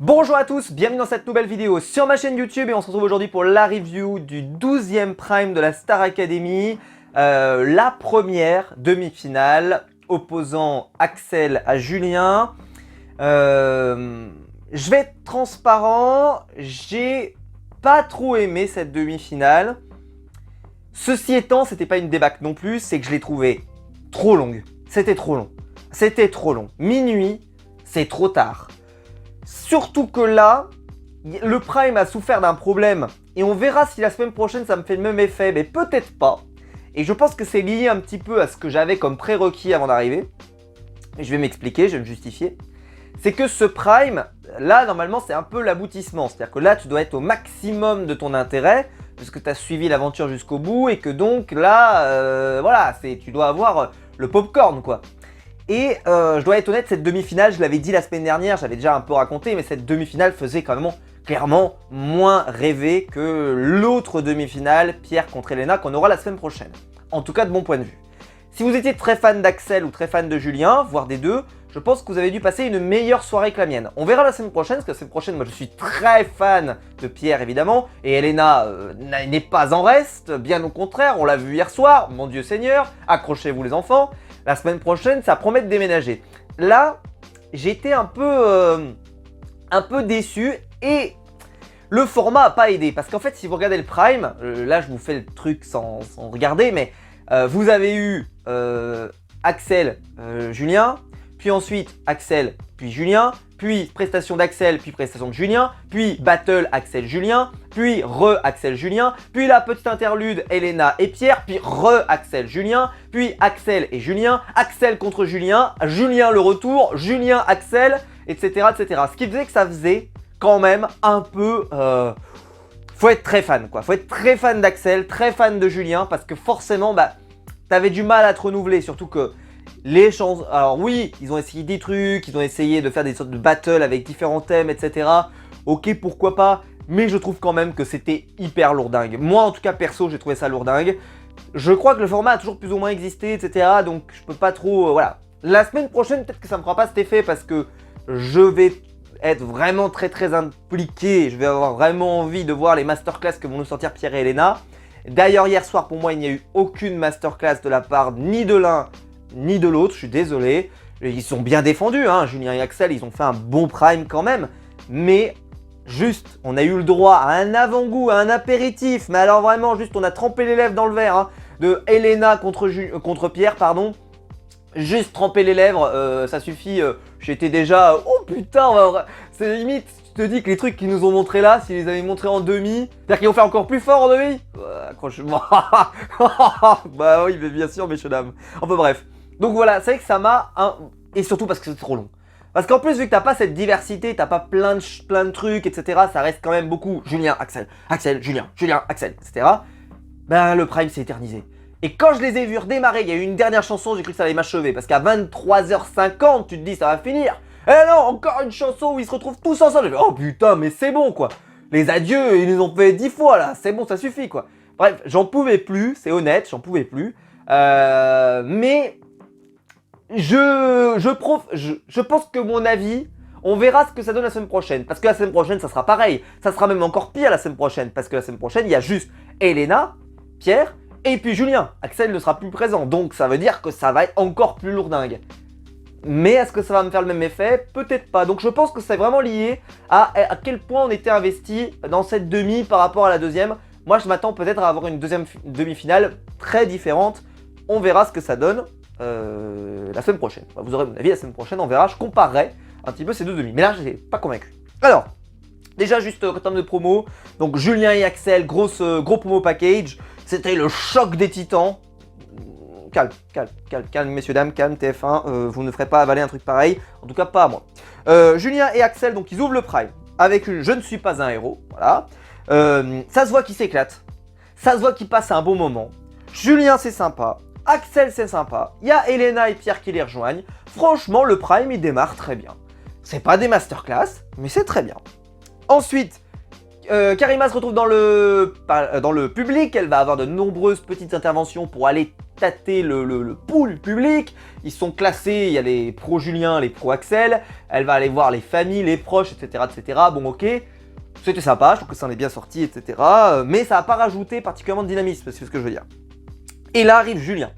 Bonjour à tous, bienvenue dans cette nouvelle vidéo sur ma chaîne YouTube et on se retrouve aujourd'hui pour la review du 12e Prime de la Star Academy, la première demi-finale opposant Axel à Julien. Je vais être transparent, j'ai pas trop aimé cette demi-finale. Ceci étant, c'était pas une débâcle non plus, c'est que je l'ai trouvée trop longue. C'était trop long. C'était trop long. Minuit, c'est trop tard. Surtout que là, le Prime a souffert d'un problème. Et on verra si la semaine prochaine ça me fait le même effet, mais peut-être pas. Et je pense que c'est lié un petit peu à ce que j'avais comme prérequis avant d'arriver. Et je vais m'expliquer, je vais me justifier. C'est que ce Prime, là normalement c'est un peu l'aboutissement. C'est-à-dire que là tu dois être au maximum de ton intérêt, parce que tu as suivi l'aventure jusqu'au bout, et que donc là, voilà, tu dois avoir le popcorn quoi. Et je dois être honnête, cette demi-finale, je l'avais dit la semaine dernière, j'avais déjà un peu raconté, mais cette demi-finale faisait quand même clairement moins rêver que l'autre demi-finale, Pierre contre Elena, qu'on aura la semaine prochaine. En tout cas de mon point de vue. Si vous étiez très fan d'Axel ou très fan de Julien, voire des deux, je pense que vous avez dû passer une meilleure soirée que la mienne. On verra la semaine prochaine, parce que la semaine prochaine, moi je suis très fan de Pierre évidemment, et Elena n'est pas en reste, bien au contraire, on l'a vu hier soir, mon Dieu Seigneur, accrochez-vous les enfants. La semaine prochaine, ça promet de déménager. Là, j'étais un peu déçu et le format n'a pas aidé. Parce qu'en fait, si vous regardez le Prime, là je vous fais le truc sans regarder, mais vous avez eu Axel, Julien, puis ensuite Axel, puis Julien, puis prestation d'Axel, puis prestation de Julien, puis battle Axel-Julien, puis re-Axel-Julien, puis la petite interlude Elena et Pierre, puis re-Axel-Julien, puis Axel et Julien, Axel contre Julien, Julien le retour, Julien-Axel, etc., etc. Ce qui faisait que ça faisait quand même un peu... faut être très fan quoi, faut être très fan d'Axel, très fan de Julien, parce que forcément, t'avais du mal à te renouveler, surtout que les chansons, alors oui, ils ont essayé des trucs, ils ont essayé de faire des sortes de battles avec différents thèmes, etc. Ok, pourquoi pas, mais je trouve quand même que c'était hyper lourdingue. Moi, en tout cas, perso, j'ai trouvé ça lourdingue. Je crois que le format a toujours plus ou moins existé, etc. Donc, je peux pas trop, voilà. La semaine prochaine, peut-être que ça me fera pas cet effet parce que je vais être vraiment très impliqué. Je vais avoir vraiment envie de voir les masterclass que vont nous sortir Pierre et Elena. D'ailleurs, hier soir, pour moi, il n'y a eu aucune masterclass de la part ni de l'un ni de l'autre, je suis désolé. Ils sont bien défendus, hein. Julien et Axel, ils ont fait un bon Prime quand même. Mais juste, on a eu le droit à un avant-goût, à un apéritif. Mais alors vraiment, juste, on a trempé les lèvres dans le verre, hein, de Elena contre Pierre, pardon. Juste tremper les lèvres, ça suffit. J'étais déjà, oh putain, c'est limite. Tu te dis que les trucs qu'ils nous ont montrés là, s'ils les avaient montrés en demi, c'est-à-dire qu'ils vont faire encore plus fort en demi. Accroche-moi. Bah oui, mais bien sûr, messieurs dames. Enfin bref. Donc voilà, c'est vrai que ça m'a... Et surtout parce que c'est trop long. Parce qu'en plus, vu que t'as pas cette diversité, t'as pas plein de trucs, etc., ça reste quand même beaucoup Julien, Axel, Axel, Julien, Julien, Axel, etc. Ben, le Prime s'est éternisé. Et quand je les ai vus redémarrer, il y a eu une dernière chanson, j'ai cru que ça allait m'achever. Parce qu'à 23h50, tu te dis, ça va finir. Eh non, encore une chanson où ils se retrouvent tous ensemble. J'ai fait, oh putain, mais c'est bon, quoi. Les adieux, ils nous ont fait 10 fois, là. C'est bon, ça suffit, quoi. Bref, j'en pouvais plus, c'est honnête, j'en pouvais plus. Mais... Je pense que mon avis, on verra ce que ça donne la semaine prochaine. Parce que la semaine prochaine, ça sera pareil. Ça sera même encore pire la semaine prochaine. Parce que la semaine prochaine, il y a juste Elena, Pierre et puis Julien. Axel ne sera plus présent. Donc ça veut dire que ça va être encore plus lourdingue. Mais est-ce que ça va me faire le même effet? Peut-être pas. Donc je pense que c'est vraiment lié à quel point on était investi dans cette demi par rapport à la deuxième. Moi, je m'attends peut-être à avoir une deuxième demi-finale très différente. On verra ce que ça donne. La semaine prochaine. Vous aurez mon avis la semaine prochaine, on verra, je comparerai un petit peu ces deux demi. Mais là, je n'ai pas convaincu. Alors, déjà juste en termes de promo, donc Julien et Axel, gros promo package. C'était le choc des titans. Calme, messieurs, dames, calme, TF1, vous ne ferez pas avaler un truc pareil, en tout cas pas à moi. Julien et Axel, donc ils ouvrent le Prime avec une « Je ne suis pas un héros », voilà. Ça se voit qu'ils s'éclatent, ça se voit qu'ils passent un bon moment. Julien, c'est sympa. Axel, c'est sympa. Il y a Elena et Pierre qui les rejoignent. Franchement, le Prime, il démarre très bien. C'est pas des masterclass, mais c'est très bien. Ensuite, Karima se retrouve dans le public, elle va avoir de nombreuses petites interventions pour aller tâter le pool public. Ils sont classés, il y a les pro Julien, les pro Axel, elle va aller voir les familles, les proches, etc. etc. Bon ok, c'était sympa, je trouve que ça en est bien sorti, etc. Mais ça n'a pas rajouté particulièrement de dynamisme, c'est ce que je veux dire. Et là arrive Julien,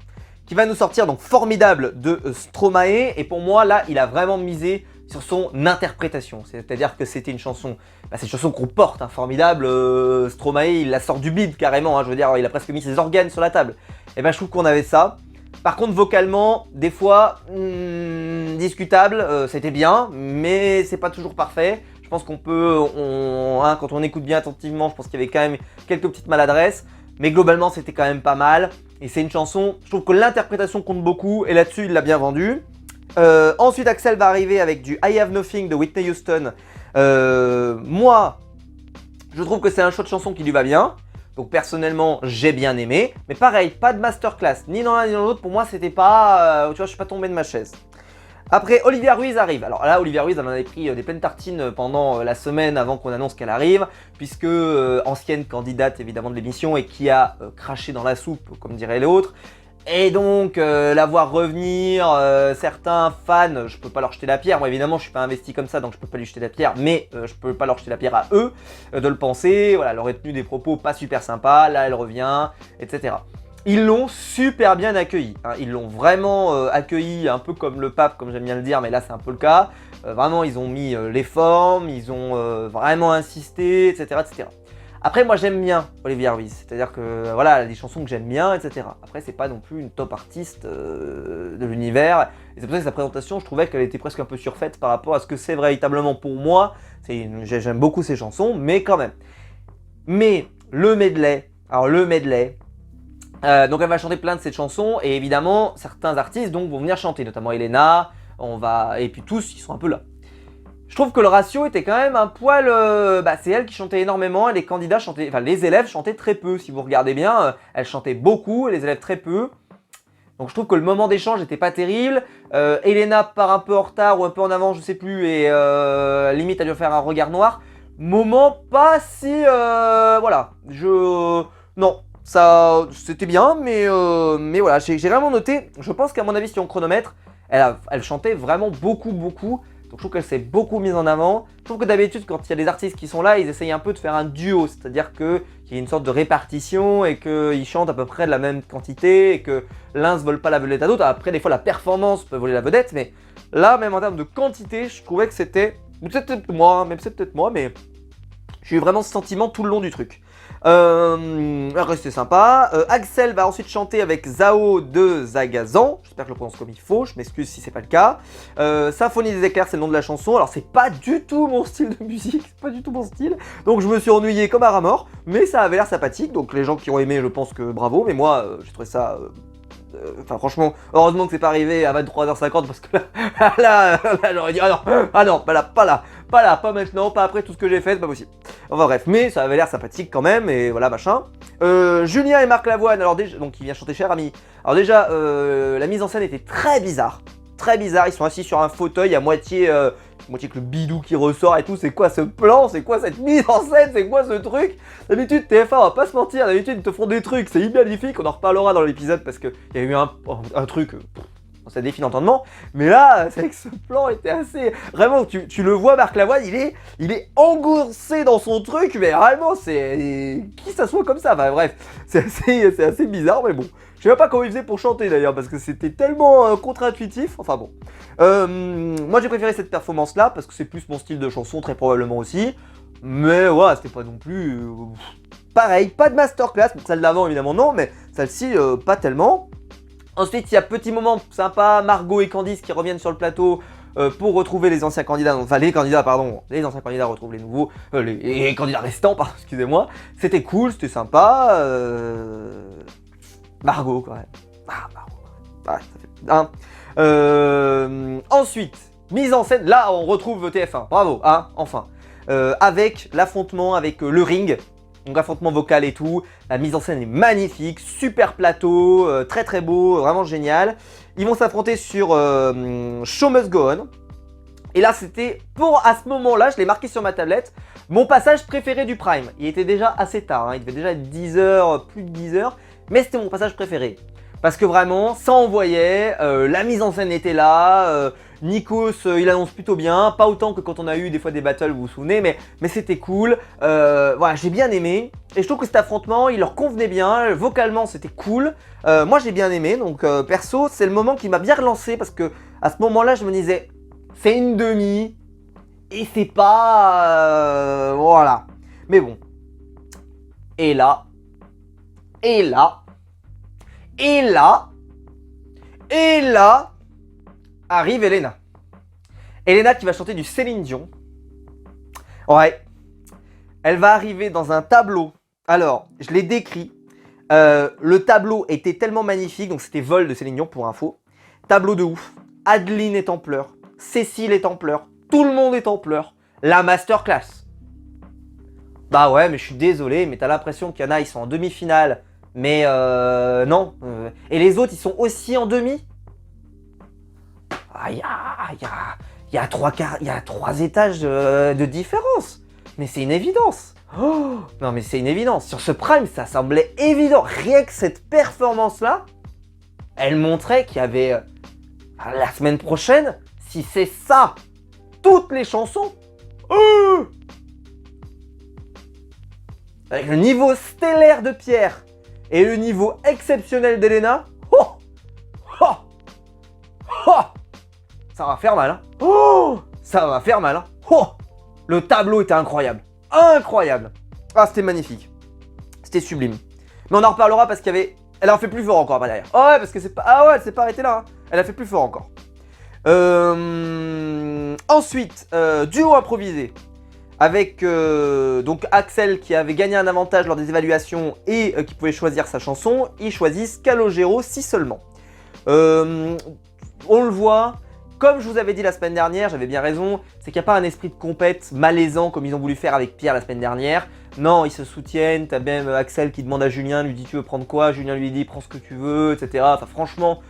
qui va nous sortir donc Formidable de Stromae, et pour moi là il a vraiment misé sur son interprétation, c'est-à-dire que c'était une chanson, c'est une chanson qu'on porte, hein, Formidable, Stromae il la sort du bide carrément, hein, je veux dire il a presque mis ses organes sur la table, et ben je trouve qu'on avait ça. Par contre vocalement, des fois, discutable, c'était bien, mais c'est pas toujours parfait. Je pense qu'on peut, hein, quand on écoute bien attentivement, je pense qu'il y avait quand même quelques petites maladresses, mais globalement c'était quand même pas mal, et c'est une chanson, je trouve que l'interprétation compte beaucoup, et là-dessus il l'a bien vendue. Ensuite Axel va arriver avec du I Have Nothing de Whitney Houston. Moi, je trouve que c'est un choix de chanson qui lui va bien. Donc personnellement, j'ai bien aimé. Mais pareil, pas de masterclass, ni dans l'un ni dans l'autre. Pour moi, c'était pas... tu vois, je suis pas tombé de ma chaise. Après, Olivia Ruiz arrive. Alors là, Olivia Ruiz, elle en avait pris des pleines tartines pendant la semaine avant qu'on annonce qu'elle arrive. Puisque ancienne candidate évidemment de l'émission et qui a craché dans la soupe, comme dirait l'autre. Et donc, la voir revenir, certains fans, je peux pas leur jeter la pierre. Moi, évidemment, je suis pas investi comme ça, donc je peux pas lui jeter la pierre. Mais je peux pas leur jeter la pierre à eux de le penser. Voilà, elle aurait tenu des propos pas super sympas. Là, elle revient, etc. Ils l'ont super bien accueilli. Hein. Ils l'ont vraiment accueilli un peu comme le pape, comme j'aime bien le dire, mais là, c'est un peu le cas. Vraiment, ils ont mis les formes, ils ont vraiment insisté, etc., etc. Après, moi j'aime bien Olivia Ruiz, c'est-à-dire que voilà, elle a des chansons que j'aime bien, etc. Après, c'est pas non plus une top artiste de l'univers. Et c'est pour ça que sa présentation, je trouvais qu'elle était presque un peu surfaite par rapport à ce que c'est véritablement pour moi. J'aime beaucoup ses chansons, mais quand même. Mais le medley, donc elle va chanter plein de ses chansons, et évidemment, certains artistes donc, vont venir chanter, notamment Elena, et puis tous, ils sont un peu là. Je trouve que le ratio était quand même un poil... c'est elle qui chantait énormément et les candidats chantaient... Enfin, les élèves chantaient très peu. Si vous regardez bien, elle chantait beaucoup et les élèves très peu. Donc je trouve que le moment d'échange n'était pas terrible. Elena part un peu en retard ou un peu en avant, je sais plus. Et limite, elle doit faire un regard noir. Moment pas si... voilà. Non, ça... C'était bien, mais voilà. J'ai vraiment noté... Je pense qu'à mon avis, si on chronomètre, elle chantait vraiment beaucoup. Donc je trouve qu'elle s'est beaucoup mise en avant. Je trouve que d'habitude, quand il y a des artistes qui sont là, ils essayent un peu de faire un duo. C'est-à-dire qu'il y a une sorte de répartition et qu'ils chantent à peu près de la même quantité et que l'un ne se vole pas la vedette à l'autre. Après, des fois, la performance peut voler la vedette. Mais là, même en termes de quantité, je trouvais que c'était... C'est peut-être moi, mais j'ai eu vraiment ce sentiment tout le long du truc. C'était sympa. Axel va ensuite chanter avec Zao de Zagazan. J'espère que je le prononce comme il faut. Je m'excuse si c'est pas le cas. Symphonie des éclairs, c'est le nom de la chanson. Alors c'est pas du tout mon style de musique, c'est pas du tout mon style. Donc je me suis ennuyé comme un rat mort, mais ça avait l'air sympathique. Donc les gens qui ont aimé, je pense que bravo. Mais moi, j'ai trouvé ça. Enfin franchement, heureusement que c'est pas arrivé à 23h50 parce que là j'aurais dit ah non, pas maintenant, pas après tout ce que j'ai fait, c'est pas possible. Enfin bref, mais ça avait l'air sympathique quand même et voilà machin. Julien et Marc Lavoine, alors déjà, donc il vient chanter Cher Ami. Alors déjà, la mise en scène était très bizarre, ils sont assis sur un fauteuil à moitié que le bidou qui ressort et tout, c'est quoi ce plan, c'est quoi cette mise en scène, c'est quoi ce truc? D'habitude TF1, on va pas se mentir, d'habitude ils te font des trucs, c'est hyper magnifique, on en reparlera dans l'épisode parce qu'il y a eu un truc, ça défie l'entendement, mais là, c'est vrai que ce plan était assez... Vraiment, tu le vois, Marc Lavoine, il est engoncé dans son truc, mais vraiment, c'est... Qui s'assoit comme ça? Enfin bref, c'est assez bizarre, mais bon. Je sais même pas comment il faisait pour chanter d'ailleurs, parce que c'était tellement contre-intuitif, enfin bon. Moi j'ai préféré cette performance-là, parce que c'est plus mon style de chanson, très probablement aussi. Mais voilà, c'était pas non plus... pareil, pas de masterclass, celle d'avant évidemment non, mais celle-ci pas tellement. Ensuite, il y a petit moment sympa, Margot et Candice qui reviennent sur le plateau pour retrouver les anciens candidats, enfin les anciens candidats retrouvent les nouveaux, les candidats restants, pardon, excusez-moi. C'était cool, c'était sympa. Margot quand même. Ah, Margot. Ah, ça fait... hein. Ensuite, mise en scène, là on retrouve TF1, bravo, hein, enfin. Avec l'affrontement avec le ring. Donc affrontement vocal et tout, la mise en scène est magnifique, super plateau, très beau, vraiment génial. Ils vont s'affronter sur Show Must Go On. Et là, c'était à ce moment-là, je l'ai marqué sur ma tablette, mon passage préféré du Prime. Il était déjà assez tard, il devait déjà être 10h, plus de 10h, mais c'était mon passage préféré. Parce que vraiment, ça envoyait, la mise en scène était là, Nikos, il annonce plutôt bien, pas autant que quand on a eu des fois des battles, vous vous souvenez, mais c'était cool. Voilà, j'ai bien aimé, et je trouve que cet affrontement, il leur convenait bien, vocalement c'était cool. Moi j'ai bien aimé, donc perso, c'est le moment qui m'a bien relancé, parce que à ce moment-là, je me disais, c'est une demi, et c'est pas... voilà. Mais bon. Et là, et là, et là, et là, arrive Elena. Elena qui va chanter du Céline Dion. Ouais. Elle va arriver dans un tableau. Alors, je l'ai décrit. Le tableau était tellement magnifique, donc c'était Vol de Céline Dion pour info. Tableau de ouf. Adeline est en pleurs. Cécile est en pleurs. Tout le monde est en pleurs. La masterclass. Bah ouais, mais je suis désolé, mais t'as l'impression qu'il y en a, ils sont en demi-finale. Mais non. Et les autres, ils sont aussi en demi. Ah, il y a 3 étages de différence. Mais c'est une évidence. Oh, non, mais c'est une évidence. Sur ce Prime, ça semblait évident. Rien que cette performance-là, elle montrait qu'il y avait la semaine prochaine, si c'est ça, toutes les chansons. Avec le niveau stellaire de Pierre et le niveau exceptionnel d'Elena, ça va faire mal, hein. Ça va faire mal, hein. Le tableau était incroyable. Incroyable. Ah, c'était magnifique. C'était sublime. Mais on en reparlera parce qu'il y avait... Elle a fait plus fort encore par derrière. Oh ouais, parce que c'est pas... Ah ouais, elle s'est pas arrêtée là, hein. Elle a fait plus fort encore. Ensuite, duo improvisé. Avec donc Axel qui avait gagné un avantage lors des évaluations et qui pouvait choisir sa chanson. Ils choisissent Calogero si seulement. On le voit, comme je vous avais dit la semaine dernière, j'avais bien raison, c'est qu'il n'y a pas un esprit de compète malaisant comme ils ont voulu faire avec Pierre la semaine dernière. Non, ils se soutiennent, t'as même Axel qui demande à Julien, lui dit tu veux prendre quoi, Julien lui dit prends ce que tu veux, etc. Enfin franchement,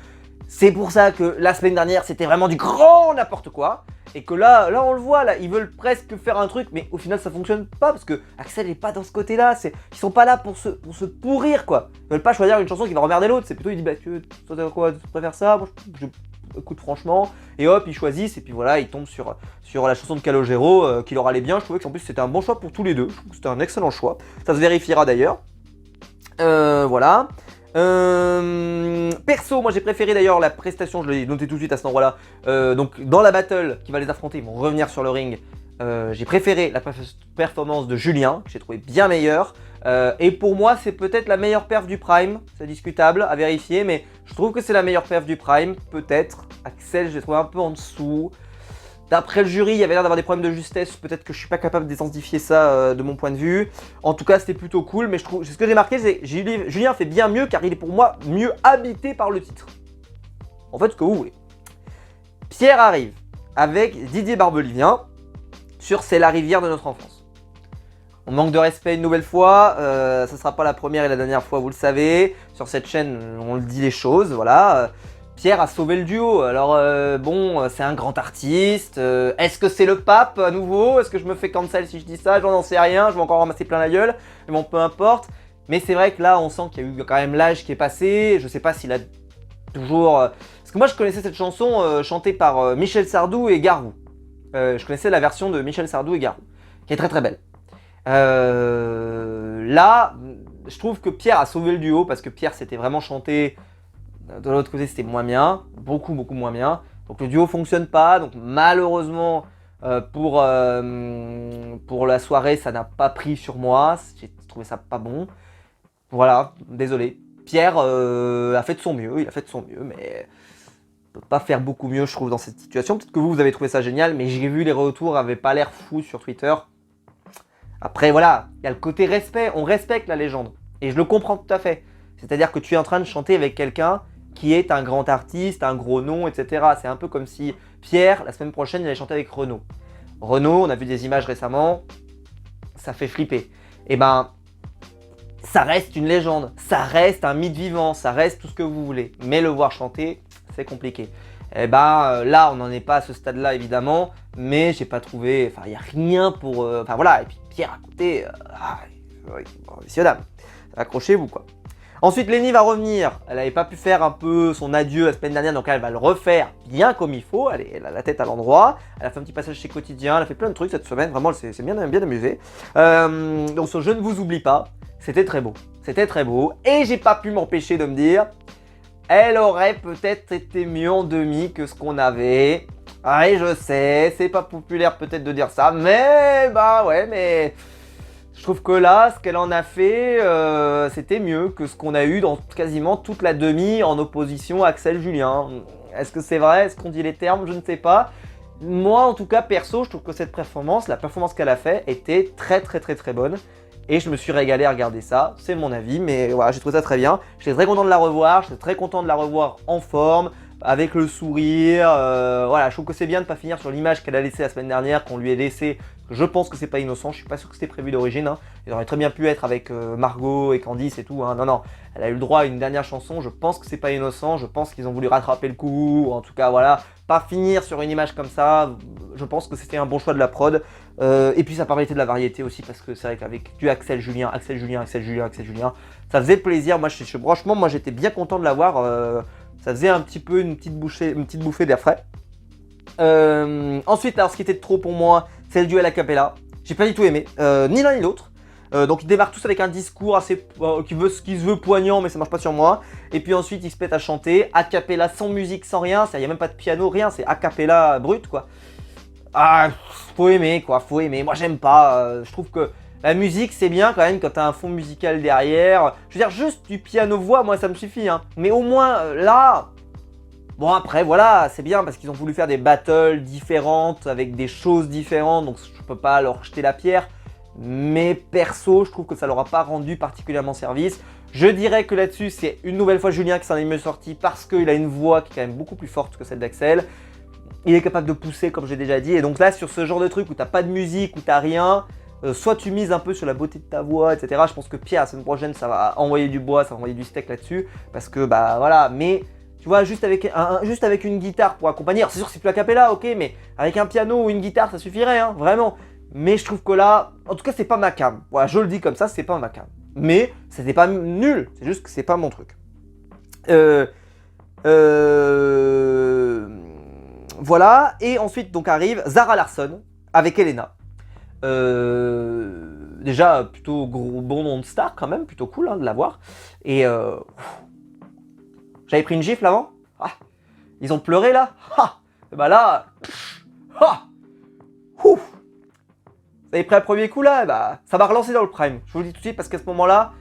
c'est pour ça que la semaine dernière c'était vraiment du grand n'importe quoi. Et que là on le voit, là, ils veulent presque faire un truc, mais au final ça fonctionne pas parce que Axel n'est pas dans ce côté-là. Ils sont pas là pour se pourrir quoi. Ils veulent pas choisir une chanson qui va remmerder l'autre. C'est plutôt il dit bah toi t'as quoi, tu préfères ça, moi écoute franchement, et hop ils choisissent et puis voilà ils tombent sur la chanson de Calogero qui leur allait bien. Je trouvais qu'en plus c'était un bon choix pour tous les deux. Je trouve que c'était un excellent choix. Ça se vérifiera d'ailleurs. Voilà. Perso, moi j'ai préféré d'ailleurs la prestation, je l'ai noté tout de suite à cet endroit-là. Donc dans la battle qui va les affronter, ils vont revenir sur le ring. J'ai préféré la performance de Julien, que j'ai trouvé bien meilleure. Et pour moi, c'est peut-être la meilleure perf du Prime. C'est discutable, à vérifier, mais je trouve que c'est la meilleure perf du Prime. Peut-être. Axel, je l'ai trouvé un peu en dessous. D'après le jury, il y avait l'air d'avoir des problèmes de justesse. Peut-être que je suis pas capable d'identifier ça de mon point de vue. En tout cas, c'était plutôt cool. Mais je trouve, ce que j'ai marqué, c'est que Julien fait bien mieux car il est pour moi mieux habité par le titre. En fait, ce que vous voulez. Pierre arrive avec Didier Barbelivien sur C'est la rivière de notre enfance. On manque de respect une nouvelle fois, ce ne sera pas la première et la dernière fois, vous le savez. Sur cette chaîne, on le dit les choses, voilà. Pierre a sauvé le duo, alors bon, c'est un grand artiste. Est-ce que c'est le pape à nouveau? Est-ce que je me fais cancel si je dis ça? J'en sais rien, je vais encore ramasser plein la gueule. Mais bon, peu importe. Mais c'est vrai que là, on sent qu'il y a eu quand même l'âge qui est passé. Je sais pas s'il a toujours... Parce que moi, je connaissais cette chanson chantée par Michel Sardou et Garou. Je connaissais la version de Michel Sardou et Garou, qui est très très belle. Là, je trouve que Pierre a sauvé le duo parce que Pierre s'était vraiment chanté. De l'autre côté, c'était moins bien, beaucoup moins bien. Donc le duo fonctionne pas. Donc malheureusement pour la soirée, ça n'a pas pris sur moi. J'ai trouvé ça pas bon. Voilà, désolé. Pierre a fait de son mieux, il a fait de son mieux, mais on peut pas faire beaucoup mieux, je trouve, dans cette situation. Peut-être que vous avez trouvé ça génial, mais j'ai vu les retours avaient pas l'air fous sur Twitter. Après, voilà, il y a le côté respect, on respecte la légende. Et je le comprends tout à fait. C'est-à-dire que tu es en train de chanter avec quelqu'un qui est un grand artiste, un gros nom, etc. C'est un peu comme si Pierre, la semaine prochaine, il allait chanter avec Renaud. Renaud, on a vu des images récemment, ça fait flipper. Et ben, ça reste une légende, ça reste un mythe vivant, ça reste tout ce que vous voulez. Mais le voir chanter, c'est compliqué. Et ben là, on n'en est pas à ce stade-là, évidemment. mais j'ai pas trouvé, enfin il y a rien pour, enfin voilà, et puis Pierre à côté, oui, bon, messieurs dames, accrochez-vous quoi. Ensuite, Lenny va revenir. Elle n'avait pas pu faire un peu son adieu la semaine dernière, donc elle va le refaire bien comme il faut. Elle a la tête à l'endroit. Elle a fait un petit passage chez Quotidien. Elle a fait plein de trucs cette semaine. Vraiment, elle s'est bien amusée. Donc, ce Je ne vous oublie pas, c'était très beau. C'était très beau. Et j'ai pas pu m'empêcher de me dire, elle aurait peut-être été mieux en demi que ce qu'on avait. Ah, et je sais, c'est pas populaire peut-être de dire ça, mais bah ouais, mais. Je trouve que là, ce qu'elle en a fait, c'était mieux que ce qu'on a eu dans quasiment toute la demi en opposition à Axel Julien. Est-ce que c'est vrai? Est-ce qu'on dit les termes? Je ne sais pas. Moi, en tout cas, perso, je trouve que cette performance, la performance qu'elle a fait, était très bonne. Et je me suis régalé à regarder ça, c'est mon avis, mais voilà, j'ai trouvé ça très bien. J'étais très content de la revoir, j'étais très content de la revoir en forme, avec le sourire. Voilà, je trouve que c'est bien de ne pas finir sur l'image qu'elle a laissée la semaine dernière, qu'on lui ait laissée. Je pense que c'est pas innocent, je suis pas sûr que c'était prévu d'origine. Hein. Il aurait très bien pu être avec Margot et Candice et tout. Hein. Non, elle a eu le droit à une dernière chanson, je pense que c'est pas innocent, je pense qu'ils ont voulu rattraper le coup, ou en tout cas voilà, pas finir sur une image comme ça. Je pense que c'était un bon choix de la prod. Et puis ça permettait de la variété aussi, parce que c'est vrai qu'avec du Axel Julien, ça faisait plaisir. Moi, franchement, moi j'étais bien content de l'avoir. Ça faisait un petit peu une petite bouffée d'air frais. Ensuite, alors ce qui était de trop pour moi, c'est le duel a cappella. J'ai pas du tout aimé, ni l'un ni l'autre. Donc ils démarrent tous avec un discours assez qui se veut poignant, mais ça marche pas sur moi. Et puis ensuite ils se mettent à chanter a cappella, sans musique, sans rien. Il y a même pas de piano, rien. C'est a cappella brut quoi. Ah, faut aimer quoi, faut aimer. Moi j'aime pas. Je trouve que la musique c'est bien quand même quand t'as un fond musical derrière. Je veux dire juste du piano voix, moi ça me suffit. Hein. Mais au moins là. Bon après voilà, c'est bien parce qu'ils ont voulu faire des battles différentes avec des choses différentes, donc je peux pas leur jeter la pierre. Mais perso, je trouve que ça leur a pas rendu particulièrement service. Je dirais que là-dessus, c'est une nouvelle fois Julien qui s'en est mieux sorti parce qu'il a une voix qui est quand même beaucoup plus forte que celle d'Axel. Il est capable de pousser comme j'ai déjà dit. Et donc là, sur ce genre de truc où t'as pas de musique, où t'as rien, soit tu mises un peu sur la beauté de ta voix, etc. Je pense que Pierre, la semaine prochaine, ça va envoyer du bois, ça va envoyer du steak là-dessus. Parce que bah voilà, mais... Tu vois, juste avec une guitare pour accompagner. C'est sûr que c'est plus a cappella, ok, mais avec un piano ou une guitare, ça suffirait, hein, vraiment. Mais je trouve que là, en tout cas, c'est pas ma cam. Voilà, je le dis comme ça, c'est pas ma cam. Mais c'était pas nul, c'est juste que c'est pas mon truc. Voilà, et ensuite donc arrive Zara Larsson avec Elena. Déjà, plutôt bon nom de star quand même, plutôt cool hein, de la voir. Et j'avais pris une gifle avant. Ah, ils ont pleuré là. Ah, et bah là, ouf. Vous avez pris un premier coup là, bah, ça m'a relancé dans le prime. Je vous le dis tout de suite parce qu'à ce moment-là,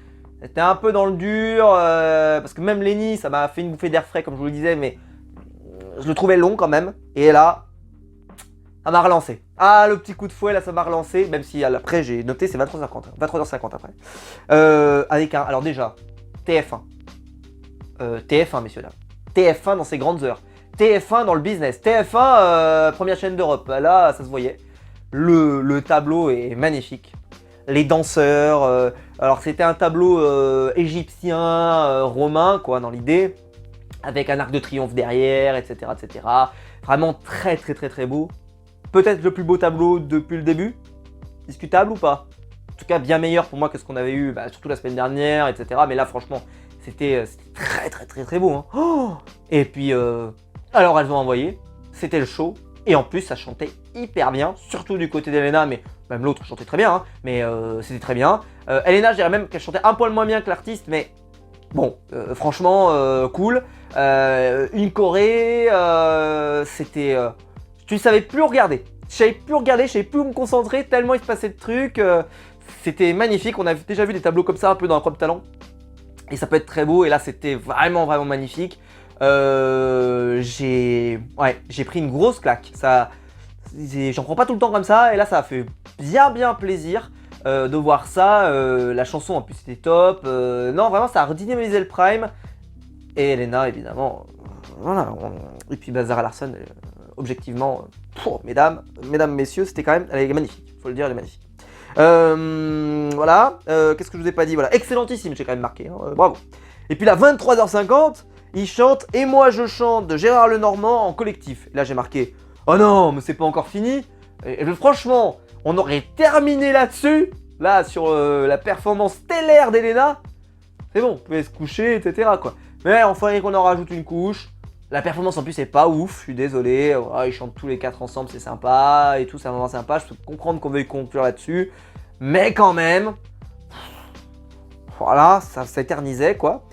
c'était un peu dans le dur. Parce que même Lenny, ça m'a fait une bouffée d'air frais comme je vous le disais, mais je le trouvais long quand même. Et là, ça m'a relancé. Ah, le petit coup de fouet là, ça m'a relancé. Même si après, j'ai noté, c'est 23h50. 23h50 après. Avec un. Alors déjà, TF1. TF1, messieurs dames. TF1 dans ses grandes heures. TF1 dans le business. TF1, première chaîne d'Europe. Là, ça se voyait. Le tableau est magnifique. Les danseurs. Alors, c'était un tableau égyptien, romain, quoi, dans l'idée. Avec un arc de triomphe derrière, etc., etc. Vraiment très beau. Peut-être le plus beau tableau depuis le début. Discutable ou pas? En tout cas, bien meilleur pour moi que ce qu'on avait eu, bah, surtout la semaine dernière, etc. Mais là, franchement, c'était très beau. Hein. Oh, et puis, alors elles ont envoyé, c'était le show. Et en plus, ça chantait hyper bien, surtout du côté d'Elena, mais même l'autre chantait très bien, hein, mais c'était très bien. Elena, je dirais même qu'elle chantait un poil moins bien que l'artiste, mais bon, franchement, cool. Une choré, c'était... tu ne savais plus regarder. Je savais plus regarder, je savais plus où me concentrer, tellement il se passait de trucs. C'était magnifique, on a déjà vu des tableaux comme ça un peu dans un crop talent. Et ça peut être très beau, et là c'était vraiment magnifique. J'ai pris une grosse claque. J'en prends pas tout le temps comme ça, et là ça a fait bien plaisir de voir ça. La chanson en plus c'était top. Non, vraiment ça a redynamisé le prime. Et Elena évidemment. Voilà. Et puis Zara Larsson, objectivement, mesdames, messieurs, c'était quand même. Elle est magnifique, faut le dire, elle est magnifique. Voilà, qu'est-ce que je vous ai pas dit? Voilà, excellentissime, j'ai quand même marqué, hein, bravo. Et puis là, 23h50, il chante Et moi je chante de Gérard Lenormand en collectif. Et là j'ai marqué, Oh non, mais c'est pas encore fini. Franchement, on aurait terminé là-dessus, là, sur la performance stellaire d'Elena. C'est bon, on pouvait se coucher, etc. quoi. Mais il fallait qu'on en rajoute une couche. La performance en plus est pas ouf, je suis désolé. Ils chantent tous les 4 ensemble, c'est sympa et tout, c'est vraiment sympa. Je peux comprendre qu'on veuille conclure là-dessus. Mais quand même, voilà, ça s'éternisait quoi.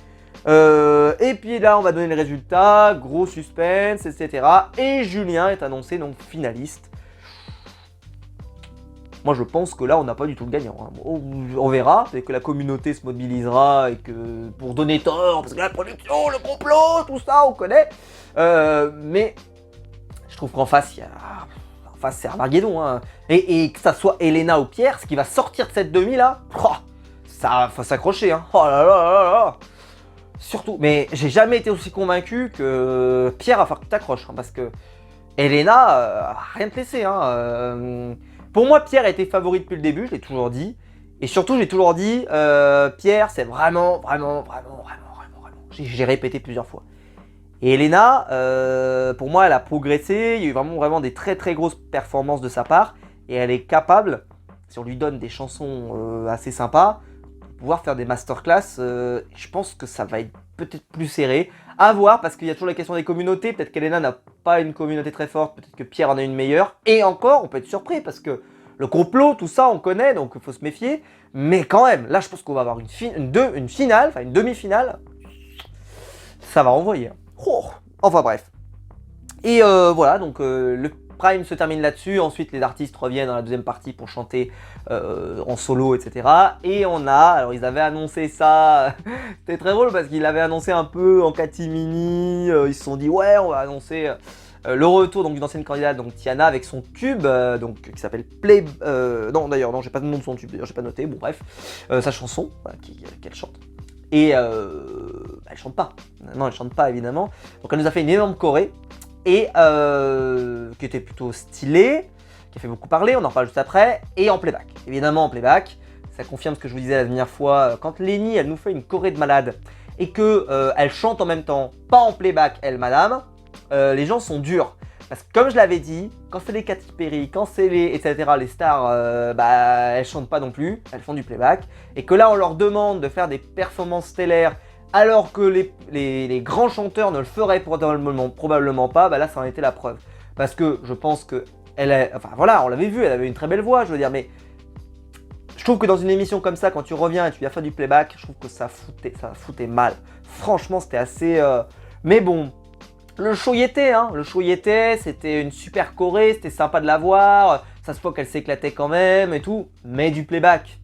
Et puis là, on va donner les résultats, gros suspense, etc. Et Julien est annoncé donc finaliste. Moi, je pense que là, on n'a pas du tout le gagnant. Hein. On verra, peut-être que la communauté se mobilisera et que pour donner tort, parce que la production, le complot, tout ça, on connaît. Mais je trouve qu'en face, en face, c'est Armageddon. Hein. Et que ça soit Elena ou Pierre, ce qui va sortir de cette demi là, ça faut s'accrocher. Hein. Oh là là là là. Surtout, mais j'ai jamais été aussi convaincu que Pierre va falloir que tu t'accroches. Hein, parce que Elena, rien te laisser. Hein, Pour moi, Pierre a été favori depuis le début, je l'ai toujours dit. Et surtout, j'ai toujours dit, Pierre, c'est vraiment. J'ai répété plusieurs fois. Et Elena, pour moi, elle a progressé. Il y a eu vraiment des très grosses performances de sa part. Et elle est capable, si on lui donne des chansons assez sympas, de pouvoir faire des masterclass. Je pense que ça va être peut-être plus serré. À voir, parce qu'il y a toujours la question des communautés. Peut-être qu'Elena n'a pas une communauté très forte. Peut-être que Pierre en a une meilleure. Et encore, on peut être surpris, parce que le complot, tout ça, on connaît, donc il faut se méfier. Mais quand même, là, je pense qu'on va avoir une finale, enfin une demi-finale. Ça va envoyer. Oh, enfin bref. Et voilà, donc le Prime se termine là-dessus. Ensuite, les artistes reviennent dans la deuxième partie pour chanter en solo, etc. Et on a, alors ils avaient annoncé ça, c'était très drôle parce qu'ils l'avaient annoncé un peu en catimini. Ils se sont dit, ouais, on va annoncer le retour d'une ancienne candidate, donc Tiana, avec son tube, donc qui s'appelle Play. Non, d'ailleurs, non, j'ai pas le nom de son tube, d'ailleurs, j'ai pas noté. Bon, bref, sa chanson, voilà, qu'elle chante. Et elle chante pas. Non, elle chante pas évidemment. Donc elle nous a fait une énorme choré et qui était plutôt stylée, qui a fait beaucoup parler. On en parle juste après. Et en playback, évidemment en playback. Ça confirme ce que je vous disais la dernière fois. Quand Lenny, elle nous fait une choré de malade et que elle chante en même temps, pas en playback, elle, madame. Les gens sont durs. Parce que comme je l'avais dit, quand c'est les Katy Perry, quand c'est les etc., les stars, elles chantent pas non plus, elles font du playback. Et que là, on leur demande de faire des performances stellaires alors que les grands chanteurs ne le feraient probablement pas, là, ça en était la preuve. Parce que je pense que enfin voilà, on l'avait vu, elle avait une très belle voix, je veux dire, mais je trouve que dans une émission comme ça, quand tu reviens et tu viens faire du playback, je trouve que ça foutait mal. Franchement, c'était assez... Mais bon... Le show y était, hein. Le show y était, c'était une super choré, c'était sympa de la voir, ça se voit qu'elle s'éclatait quand même et tout, mais du playback.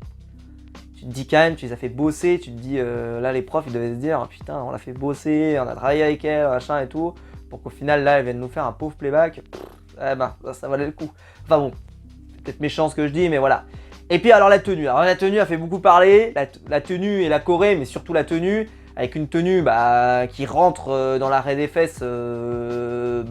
Tu te dis quand même, tu les as fait bosser, tu te dis, là les profs ils devaient se dire, putain on l'a fait bosser, on a travaillé avec elle, machin et tout, pour qu'au final là elle vienne nous faire un pauvre playback, ça valait le coup. Enfin bon, c'est peut-être méchant ce que je dis, mais voilà. Et puis alors la tenue a fait beaucoup parler, la tenue et la choré, mais surtout la tenue, avec une tenue qui rentre dans l'arrêt des fesses comme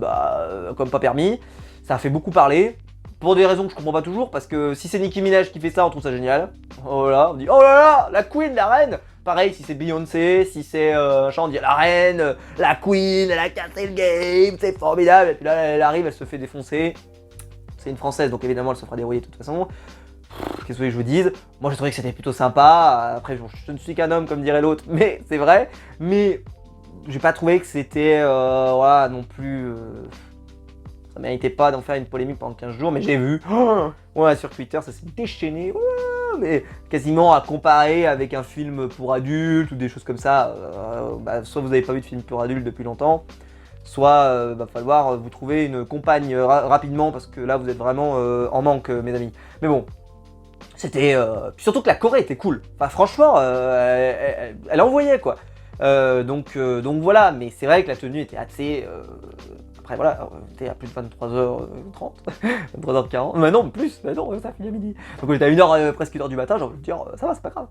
pas permis. Ça a fait beaucoup parler, pour des raisons que je comprends pas toujours, parce que si c'est Nicki Minaj qui fait ça, on trouve ça génial. Voilà, on dit oh là là, la queen, la reine. Pareil, si c'est Beyoncé, si c'est on dit la reine, la queen, elle a cassé le game, c'est formidable. Et puis là, elle arrive, elle se fait défoncer. C'est une française, donc évidemment, elle se fera dérouiller de toute façon. Qu'est-ce que je vous dise? Moi j'ai trouvé que c'était plutôt sympa. Après je ne suis qu'un homme comme dirait l'autre, mais c'est vrai. Mais j'ai pas trouvé que c'était voilà non plus. Ça méritait pas d'en faire une polémique pendant 15 jours, mais j'ai vu. Ouais, sur Twitter ça s'est déchaîné. Mais quasiment à comparer avec un film pour adultes ou des choses comme ça. Soit vous n'avez pas vu de film pour adultes depuis longtemps, soit va falloir vous trouver une compagne rapidement parce que là vous êtes vraiment en manque mes amis. Mais bon. C'était... Puis surtout que la Corée était cool. Enfin franchement, elle envoyait quoi. Donc voilà, mais c'est vrai que la tenue était assez... Après voilà, on était à plus de 23h30, 23h40. Mais non, plus, mais non, ça finit à midi. Donc on était à 1h, presque 1h du matin, j'ai envie de dire, ça va, c'est pas grave.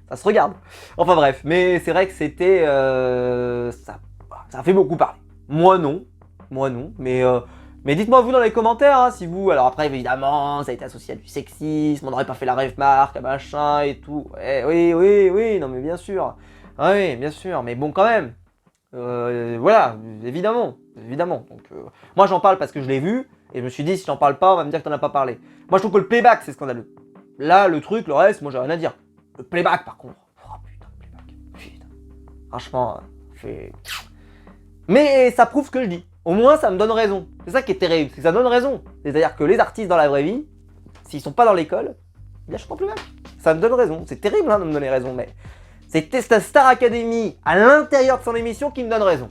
Ça se regarde. Enfin bref, mais c'est vrai que c'était... ça a fait beaucoup parler. Moi non, mais dites-moi vous dans les commentaires si vous, alors après évidemment ça a été associé à du sexisme, on n'aurait pas fait la rêve marque, machin et tout, ouais, oui, non mais bien sûr, oui bien sûr, mais bon quand même, voilà, évidemment, évidemment. Donc, moi, j'en parle parce que je l'ai vu, et je me suis dit, si j'en parle pas, on va me dire que t'en as pas parlé. Moi, je trouve que le playback, c'est scandaleux. Là, le truc, le reste, moi, j'ai rien à dire. Le playback, par contre. Oh putain, le playback. Putain. Franchement, fait. Mais ça prouve ce que je dis. Au moins, ça me donne raison. C'est ça qui est terrible, c'est que ça donne raison. C'est-à-dire que les artistes dans la vraie vie, s'ils sont pas dans l'école, bien, je suis pas playback. Ça me donne raison. C'est terrible hein, de me donner raison, mais c'est ta Star Academy à l'intérieur de son émission qui me donne raison.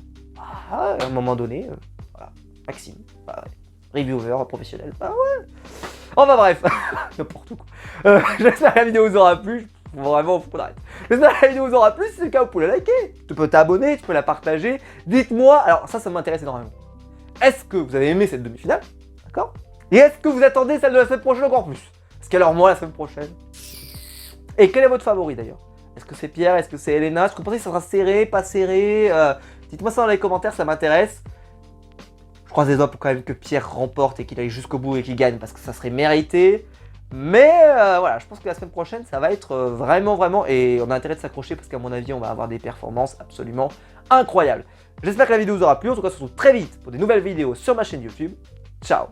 Ah, à un moment donné, voilà. Maxime, bah, ouais. Reviewer professionnel, bah ouais. Oh bah bref, n'importe quoi. J'espère que la vidéo vous aura plu. Vraiment, faut qu'on arrête. J'espère que la vidéo vous aura plu. Si c'est le cas, vous pouvez la liker. Tu peux t'abonner, tu peux la partager. Dites-moi, alors ça m'intéresse énormément. Est-ce que vous avez aimé cette demi-finale? D'accord? Et est-ce que vous attendez celle de la semaine prochaine encore plus? Parce qu'alors moi, la semaine prochaine. Et quel est votre favori d'ailleurs? Est-ce que c'est Pierre? Est-ce que c'est Elena? Est-ce que vous pensez que ça sera serré, pas serré? Dites-moi ça dans les commentaires, ça m'intéresse. Je croise les doigts pour quand même que Pierre remporte et qu'il aille jusqu'au bout et qu'il gagne parce que ça serait mérité. Mais voilà, je pense que la semaine prochaine, ça va être vraiment, et on a intérêt de s'accrocher parce qu'à mon avis, on va avoir des performances absolument incroyables. J'espère que la vidéo vous aura plu. En tout cas, on se retrouve très vite pour des nouvelles vidéos sur ma chaîne YouTube. Ciao!